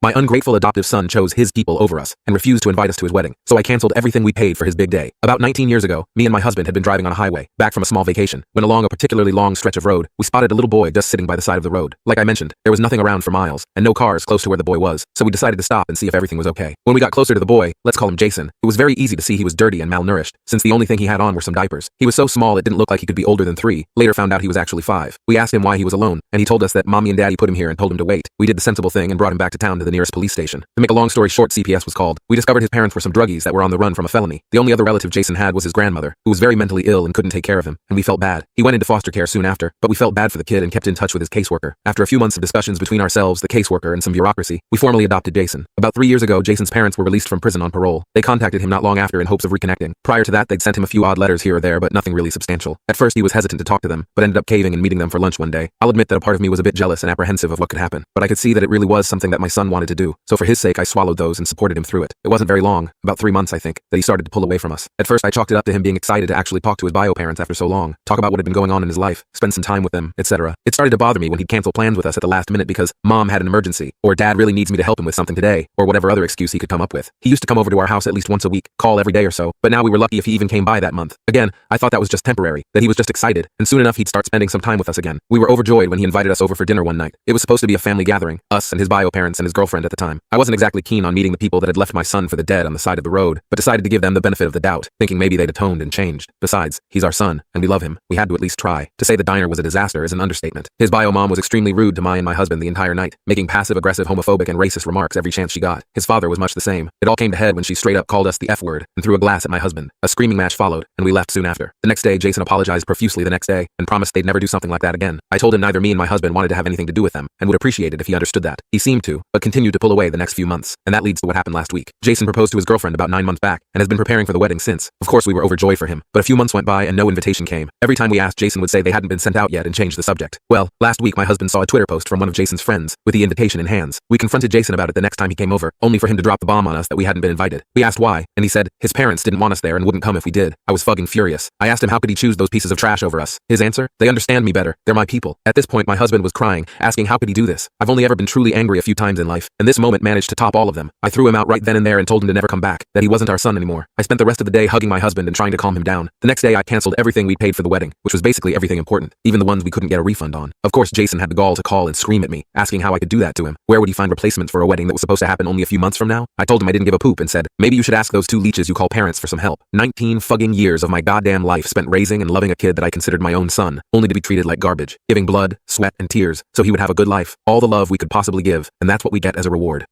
My ungrateful adoptive son chose his people over us and refused to invite us to his wedding, so I canceled everything we paid for his big day. About 19 years ago, me and my husband had been driving on a highway, back from a small vacation. When along a particularly long stretch of road, we spotted a little boy just sitting by the side of the road. Like I mentioned, there was nothing around for miles, and no cars close to where the boy was, so we decided to stop and see if everything was okay. When we got closer to the boy, let's call him Jason, it was very easy to see he was dirty and malnourished, since the only thing he had on were some diapers. He was so small it didn't look like he could be older than 3. Later found out he was actually 5. We asked him why he was alone, and he told us that mommy and daddy put him here and told him to wait. We did the sensible thing and brought him back to town to the nearest police station. To make a long story short, CPS was called. We discovered his parents were some druggies that were on the run from a felony. The only other relative Jason had was his grandmother, who was very mentally ill and couldn't take care of him, and we felt bad. He went into foster care soon after, but we felt bad for the kid and kept in touch with his caseworker. After a few months of discussions between ourselves, the caseworker, and some bureaucracy, we formally adopted Jason. About 3 years ago, Jason's parents were released from prison on parole. They contacted him not long after in hopes of reconnecting. Prior to that, they'd sent him a few odd letters here or there, but nothing really substantial. At first, he was hesitant to talk to them, but ended up caving and meeting them for lunch one day. I'll admit that a part of me was a bit jealous and apprehensive of what could happen, but I could see that it really was something that my son wanted to do. So for his sake, I swallowed those and supported him through it. It wasn't very long, about 3 months I think, that he started to pull away from us. At first, I chalked it up to him being excited to actually talk to his bio parents after so long, talk about what had been going on in his life, spend some time with them, etc. It started to bother me when he'd cancel plans with us at the last minute because mom had an emergency, or dad really needs me to help him with something today, or whatever other excuse he could come up with. He used to come over to our house at least once a week, call every day or so, but now we were lucky if he even came by that month. Again, I thought that was just temporary, that he was just excited, and soon enough he'd start spending some time with us again. We were overjoyed when he invited us over for dinner one night. It was supposed to be a family gathering, us and his bio parents and his girlfriend at the time. I wasn't exactly keen on meeting the people that had left my son for the dead on the side of the road, but decided to give them the benefit of the doubt, thinking maybe they'd atoned and changed. Besides, he's our son, and we love him. We had to at least try. To say the diner was a disaster is an understatement. His bio mom was extremely rude to my husband the entire night, making passive-aggressive, homophobic, and racist remarks every chance she got. His father was much the same. It all came to head when she straight up called us the F word and threw a glass at my husband. A screaming match followed, and we left soon after. The next day, Jason apologized profusely the next day and promised they'd never do something like that again. I told him neither me and my husband wanted to have anything to do with them and would appreciate it if he understood that. He seemed to, but continued to pull away the next few months, and that leads to what happened last week. Jason proposed to his girlfriend about 9 months back and has been preparing for the wedding since. Of course, we were overjoyed for him, but a few months went by and no invitation came. Every time we asked, Jason would say they hadn't been sent out yet and change the subject. Well, last week my husband saw a Twitter post from one of Jason's friends with the invitation in hands. We confronted Jason about it the next time he came over, only for him to drop the bomb on us that we hadn't been invited. We asked why, and he said his parents didn't want us there and wouldn't come if we did. I was fucking furious. I asked him how could he choose those pieces of trash over us. His answer? They understand me better. They're my people. At this point my husband was crying, asking how could he do this. I've only ever been truly angry a few times in life, and this moment managed to top all of them. I threw him out right then and there and told him to never come back, that he wasn't our son anymore. I spent the rest of the day hugging my husband and trying to calm him down. The next day I canceled everything we paid for the wedding, which was basically everything important, even the ones we couldn't get a refund on. Of course, Jason had the gall to call and scream at me, asking how I could do that to him. Where would he find replacements for a wedding that was supposed to happen only a few months from now? I told him I didn't give a poop and said, maybe you should ask those 2 leeches you call parents for some help. 19 fucking years of my goddamn life spent raising and loving a kid that I considered my own son, only to be treated like garbage, giving blood, sweat, and tears so he would have a good life, all the love we could possibly give, and that's what we get as a reward.